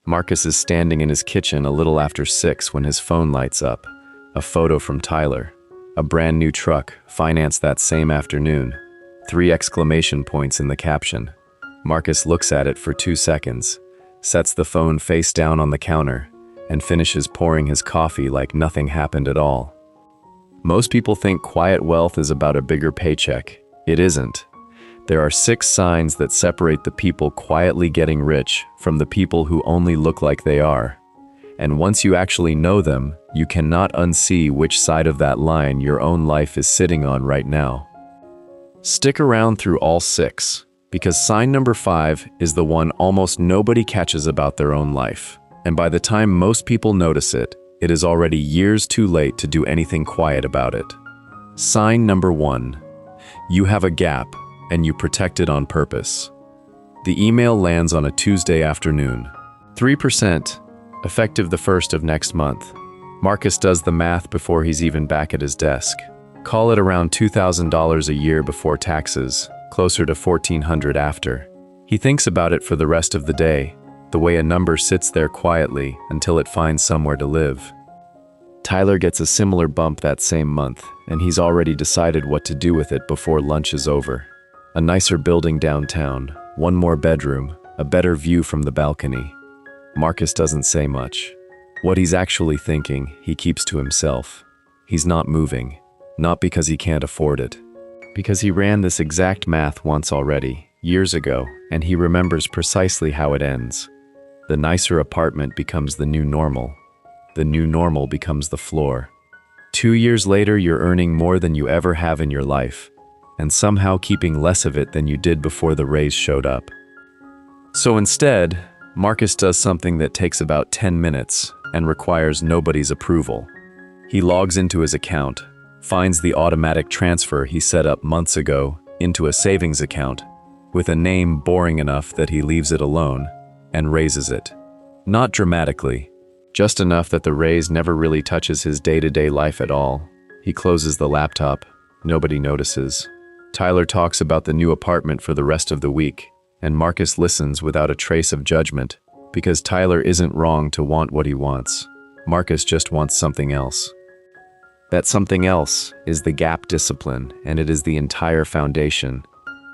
Marcus is standing in his kitchen a little after 6 when his phone lights up. A photo from Tyler. A brand new truck, financed that same afternoon. 3 exclamation points in the caption. Marcus looks at it for 2 seconds, sets the phone face down on the counter, and finishes pouring his coffee like nothing happened at all. Most people think quiet wealth is about a bigger paycheck. It isn't. There are 6 signs that separate the people quietly getting rich from the people who only look like they are. And once you actually know them, you cannot unsee which side of that line your own life is sitting on right now. Stick around through all 6, because sign number 5 is the one almost nobody catches about their own life. And by the time most people notice it, it is already years too late to do anything quiet about it. Sign number 1. You have a gap, and you protect it on purpose. The email lands on a Tuesday afternoon. 3%, effective the 1st of next month. Marcus does the math before he's even back at his desk. Call it around $2,000 a year before taxes, closer to $1,400 after. He thinks about it for the rest of the day, the way a number sits there quietly until it finds somewhere to live. Tyler gets a similar bump that same month, and he's already decided what to do with it before lunch is over. A nicer building downtown, 1 more bedroom, a better view from the balcony. Marcus doesn't say much. What he's actually thinking, he keeps to himself. He's not moving, not because he can't afford it. Because he ran this exact math once already, years ago, and he remembers precisely how it ends. The nicer apartment becomes the new normal. The new normal becomes the floor. 2 years later, you're earning more than you ever have in your life, and somehow keeping less of it than you did before the raise showed up. So instead, Marcus does something that takes about 10 minutes and requires nobody's approval. He logs into his account, finds the automatic transfer he set up months ago into a savings account, with a name boring enough that he leaves it alone, and raises it. Not dramatically, just enough that the raise never really touches his day-to-day life at all. He closes the laptop. Nobody notices. Tyler talks about the new apartment for the rest of the week, and Marcus listens without a trace of judgment, because Tyler isn't wrong to want what he wants. Marcus just wants something else. That something else is the gap discipline, and it is the entire foundation.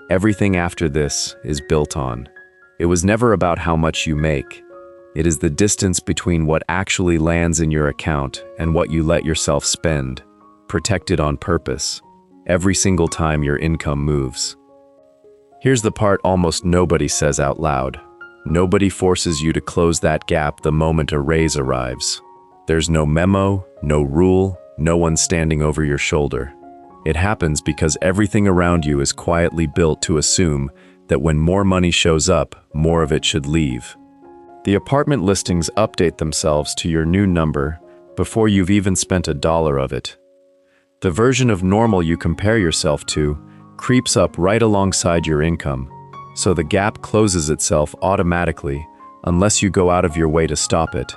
Everything after this is built on. It was never about how much you make. It is the distance between what actually lands in your account and what you let yourself spend, protected on purpose, every single time your income moves. Here's the part almost nobody says out loud. Nobody forces you to close that gap the moment a raise arrives. There's no memo, no rule, no one standing over your shoulder. It happens because everything around you is quietly built to assume that when more money shows up, more of it should leave. The apartment listings update themselves to your new number before you've even spent $1 of it. The version of normal you compare yourself to creeps up right alongside your income, so the gap closes itself automatically unless you go out of your way to stop it.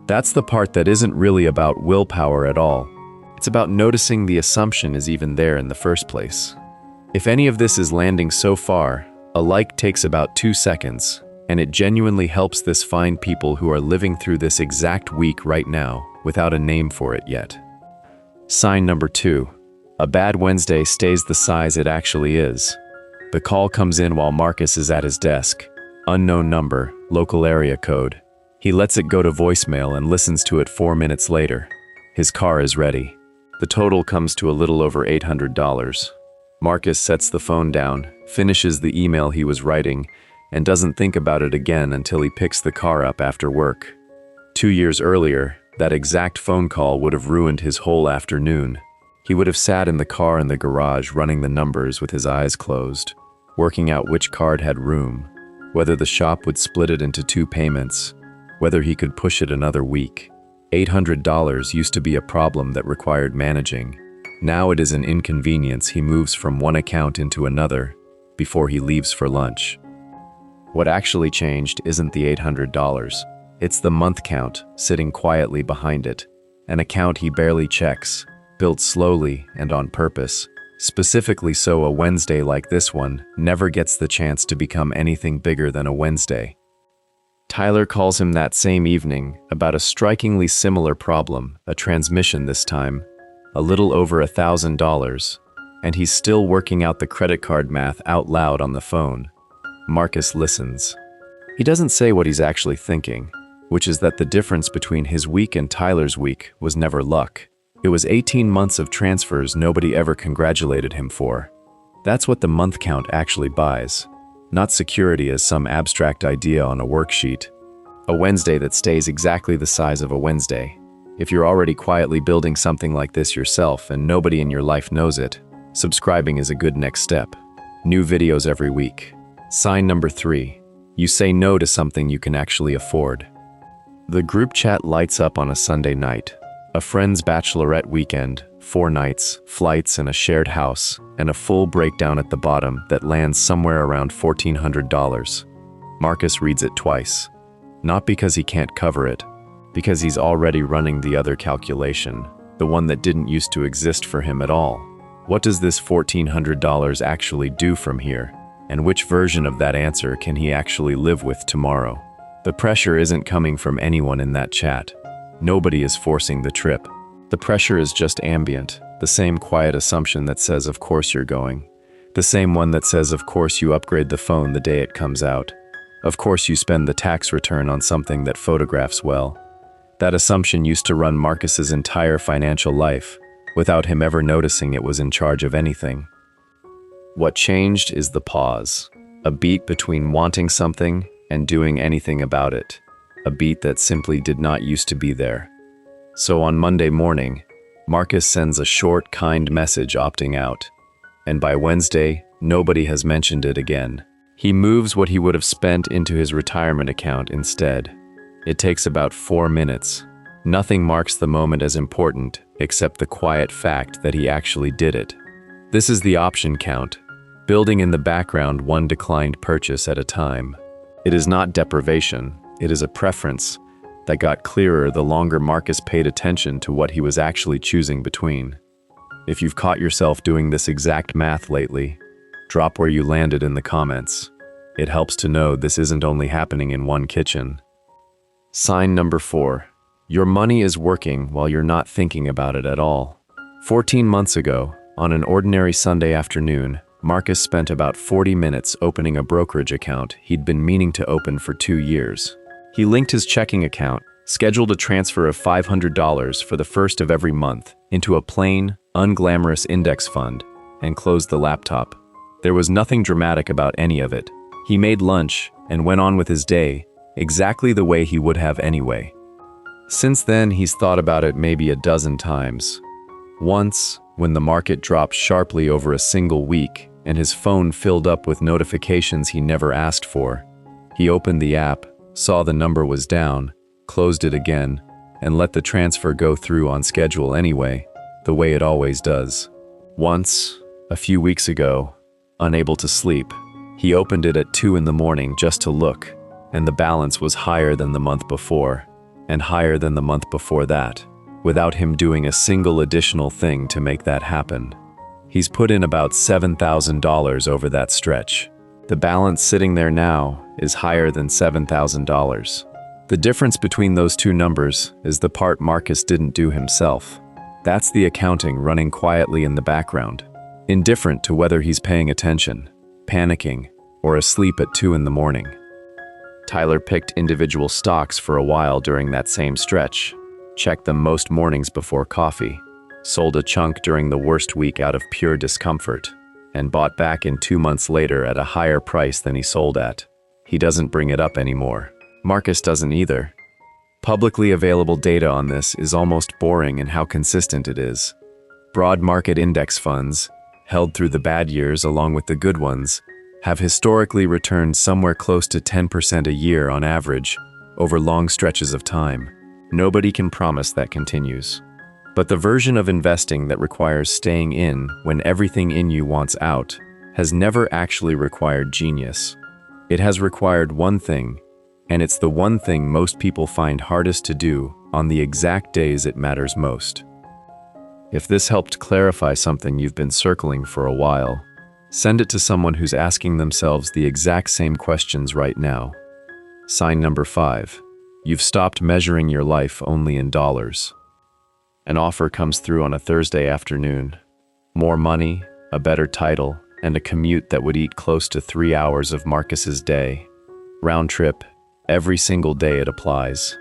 That's the part that isn't really about willpower at all. It's about noticing the assumption is even there in the first place. If any of this is landing so far, a like takes about 2 seconds, and it genuinely helps this find people who are living through this exact week right now without a name for it yet. Sign number 2. A bad Wednesday stays the size it actually is. The call comes in while Marcus is at his desk. Unknown number, local area code. He lets it go to voicemail and listens to it 4 minutes later. His car is ready. The total comes to a little over $800. Marcus sets the phone down, finishes the email he was writing, and doesn't think about it again until he picks the car up after work. 2 years earlier, that exact phone call would have ruined his whole afternoon. He would have sat in the car in the garage running the numbers with his eyes closed, working out which card had room, whether the shop would split it into 2 payments, whether he could push it another week. $800 used to be a problem that required managing. Now it is an inconvenience he moves from one account into another before he leaves for lunch. What actually changed isn't the $800. It's the month count sitting quietly behind it, an account he barely checks, built slowly and on purpose, specifically so a Wednesday like this one never gets the chance to become anything bigger than a Wednesday. Tyler calls him that same evening about a strikingly similar problem, a transmission this time, a little over $1,000, and he's still working out the credit card math out loud on the phone. Marcus listens. He doesn't say what he's actually thinking, which is that the difference between his week and Tyler's week was never luck. It was 18 months of transfers nobody ever congratulated him for. That's what the month count actually buys, not security as some abstract idea on a worksheet. A Wednesday that stays exactly the size of a Wednesday. If you're already quietly building something like this yourself and nobody in your life knows it, subscribing is a good next step. New videos every week. Sign number 3. You say no to something you can actually afford. The group chat lights up on a Sunday night. A friend's bachelorette weekend, 4 nights, flights, and a shared house, and a full breakdown at the bottom that lands somewhere around $1,400. Marcus reads it twice. Not because he can't cover it, because he's already running the other calculation, the one that didn't used to exist for him at all. What does this $1,400 actually do from here? And which version of that answer can he actually live with tomorrow? The pressure isn't coming from anyone in that chat. Nobody is forcing the trip. The pressure is just ambient, the same quiet assumption that says of course you're going. The same one that says of course you upgrade the phone the day it comes out. Of course you spend the tax return on something that photographs well. That assumption used to run Marcus's entire financial life, without him ever noticing it was in charge of anything. What changed is the pause, a beat between wanting something and doing anything about it. A beat that simply did not used to be there. So on Monday morning, Marcus sends a short, kind message opting out. And by Wednesday, nobody has mentioned it again. He moves what he would have spent into his retirement account instead. It takes about 4 minutes. Nothing marks the moment as important except the quiet fact that he actually did it. This is the option count, building in the background one declined purchase at a time. It is not deprivation. It is a preference that got clearer the longer Marcus paid attention to what he was actually choosing between. If you've caught yourself doing this exact math lately, drop where you landed in the comments. It helps to know this isn't only happening in one kitchen. Sign number 4. Your money is working while you're not thinking about it at all. 14 months ago, on an ordinary Sunday afternoon, Marcus spent about 40 minutes opening a brokerage account he'd been meaning to open for 2 years. He linked his checking account, scheduled a transfer of $500 for the first of every month into a plain, unglamorous index fund, and closed the laptop. There was nothing dramatic about any of it. He made lunch and went on with his day, exactly the way he would have anyway. Since then, he's thought about it maybe a dozen times. Once, when the market dropped sharply over a single week and his phone filled up with notifications he never asked for, he opened the app, saw the number was down, closed it again, and let the transfer go through on schedule anyway, the way it always does. Once, a few weeks ago, unable to sleep, he opened it at 2 in the morning just to look, and the balance was higher than the month before, and higher than the month before that, without him doing a single additional thing to make that happen. He's put in about $7,000 over that stretch. The balance sitting there now is higher than $7,000. The difference between those two numbers is the part Marcus didn't do himself. That's the accounting running quietly in the background, indifferent to whether he's paying attention, panicking, or asleep at 2 in the morning. Tyler picked individual stocks for a while during that same stretch, checked them most mornings before coffee, sold a chunk during the worst week out of pure discomfort, and bought back in 2 months later at a higher price than he sold at. He doesn't bring it up anymore. Marcus doesn't either. Publicly available data on this is almost boring in how consistent it is. Broad market index funds, held through the bad years along with the good ones, have historically returned somewhere close to 10% a year on average over long stretches of time. Nobody can promise that continues. But the version of investing that requires staying in when everything in you wants out has never actually required genius. It has required one thing, and it's the one thing most people find hardest to do on the exact days it matters most. If this helped clarify something you've been circling for a while, send it to someone who's asking themselves the exact same questions right now. Sign number 5. You've stopped measuring your life only in dollars. An offer comes through on a Thursday afternoon. More money, a better title, and a commute that would eat close to 3 hours of Marcus's day. Round trip, every single day it applies.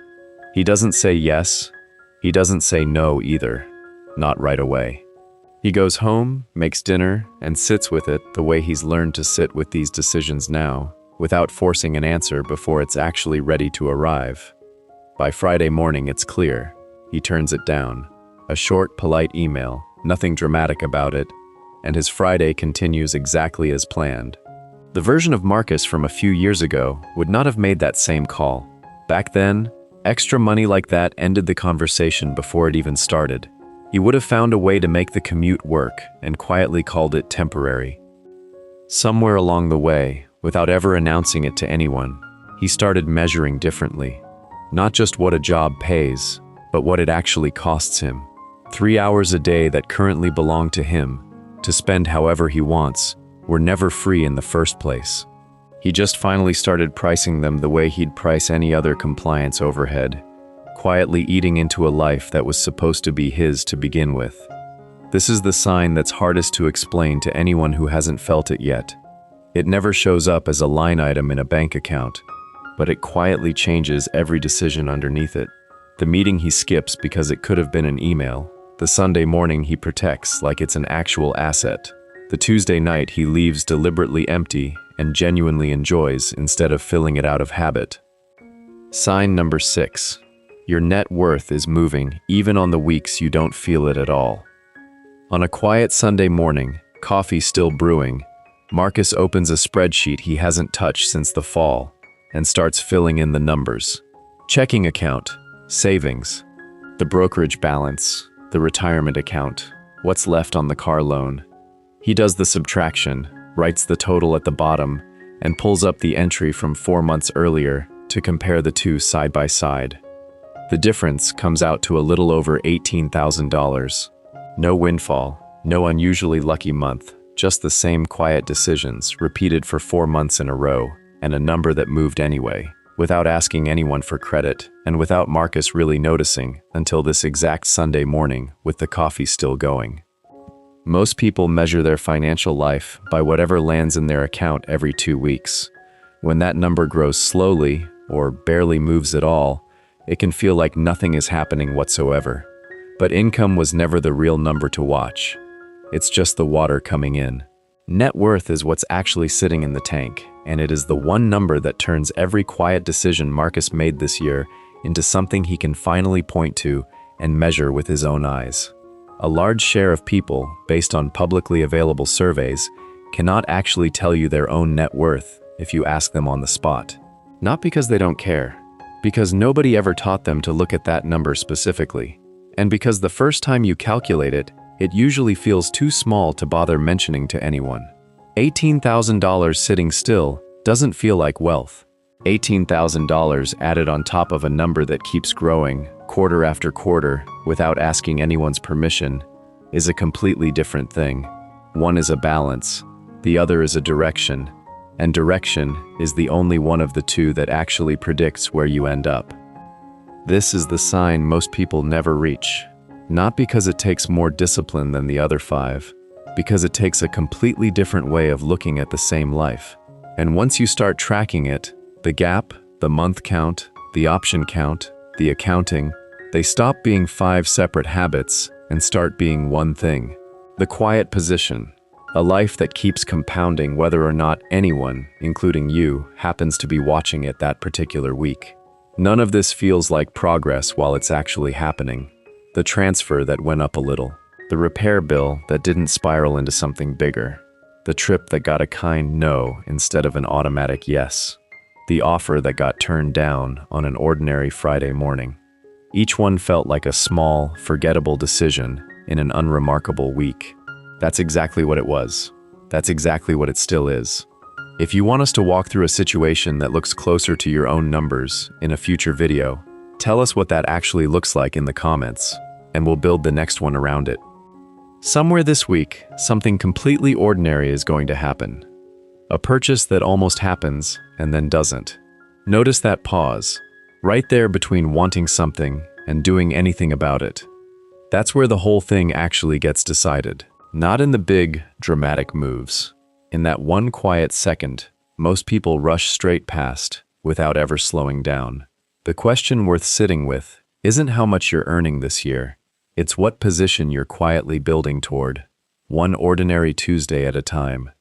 He doesn't say yes. He doesn't say no either. Not right away. He goes home, makes dinner, and sits with it the way he's learned to sit with these decisions now, without forcing an answer before it's actually ready to arrive. By Friday morning, it's clear. He turns it down. A short, polite email, nothing dramatic about it, and his Friday continues exactly as planned. The version of Marcus from a few years ago would not have made that same call. Back then, extra money like that ended the conversation before it even started. He would have found a way to make the commute work and quietly called it temporary. Somewhere along the way, without ever announcing it to anyone, he started measuring differently. Not just what a job pays, but what it actually costs him. 3 hours a day that currently belong to him, to spend however he wants, were never free in the first place. He just finally started pricing them the way he'd price any other compliance overhead, quietly eating into a life that was supposed to be his to begin with. This is the sign that's hardest to explain to anyone who hasn't felt it yet. It never shows up as a line item in a bank account, but it quietly changes every decision underneath it. The meeting he skips because it could have been an email. The Sunday morning he protects like it's an actual asset. The Tuesday night he leaves deliberately empty and genuinely enjoys instead of filling it out of habit. Sign number 6. Your net worth is moving even on the weeks you don't feel it at all. On a quiet Sunday morning, coffee still brewing, Marcus opens a spreadsheet he hasn't touched since the fall and starts filling in the numbers. Checking account, savings, the brokerage balance, the retirement account, what's left on the car loan. He does the subtraction, writes the total at the bottom, and pulls up the entry from 4 months earlier to compare the two side by side. The difference comes out to a little over $18,000. No windfall, no unusually lucky month, just the same quiet decisions repeated for 4 months in a row, and a number that moved anyway, without asking anyone for credit, and without Marcus really noticing until this exact Sunday morning with the coffee still going. Most people measure their financial life by whatever lands in their account every 2 weeks. When that number grows slowly, or barely moves at all, it can feel like nothing is happening whatsoever. But income was never the real number to watch. It's just the water coming in. Net worth is what's actually sitting in the tank, and it is the one number that turns every quiet decision Marcus made this year into something he can finally point to and measure with his own eyes. A large share of people, based on publicly available surveys, cannot actually tell you their own net worth if you ask them on the spot. Not because they don't care, because nobody ever taught them to look at that number specifically, and because the first time you calculate it, it usually feels too small to bother mentioning to anyone. $18,000 sitting still doesn't feel like wealth. $18,000 added on top of a number that keeps growing quarter after quarter without asking anyone's permission is a completely different thing. One is a balance, the other is a direction, and direction is the only one of the two that actually predicts where you end up. This is the sign most people never reach. Not because it takes more discipline than the other 5, because it takes a completely different way of looking at the same life. And once you start tracking it, the gap, the month count, the option count, the accounting, they stop being 5 separate habits and start being one thing. The quiet position, a life that keeps compounding whether or not anyone, including you, happens to be watching it that particular week. None of this feels like progress while it's actually happening. The transfer that went up a little, the repair bill that didn't spiral into something bigger, the trip that got a kind no instead of an automatic yes, the offer that got turned down on an ordinary Friday morning. Each one felt like a small, forgettable decision in an unremarkable week. That's exactly what it was. That's exactly what it still is. If you want us to walk through a situation that looks closer to your own numbers in a future video, tell us what that actually looks like in the comments, and we'll build the next one around it. Somewhere this week, something completely ordinary is going to happen. A purchase that almost happens and then doesn't. Notice that pause, right there between wanting something and doing anything about it. That's where the whole thing actually gets decided. Not in the big, dramatic moves. In that one quiet second, most people rush straight past without ever slowing down. The question worth sitting with isn't how much you're earning this year. It's what position you're quietly building toward, one ordinary Tuesday at a time.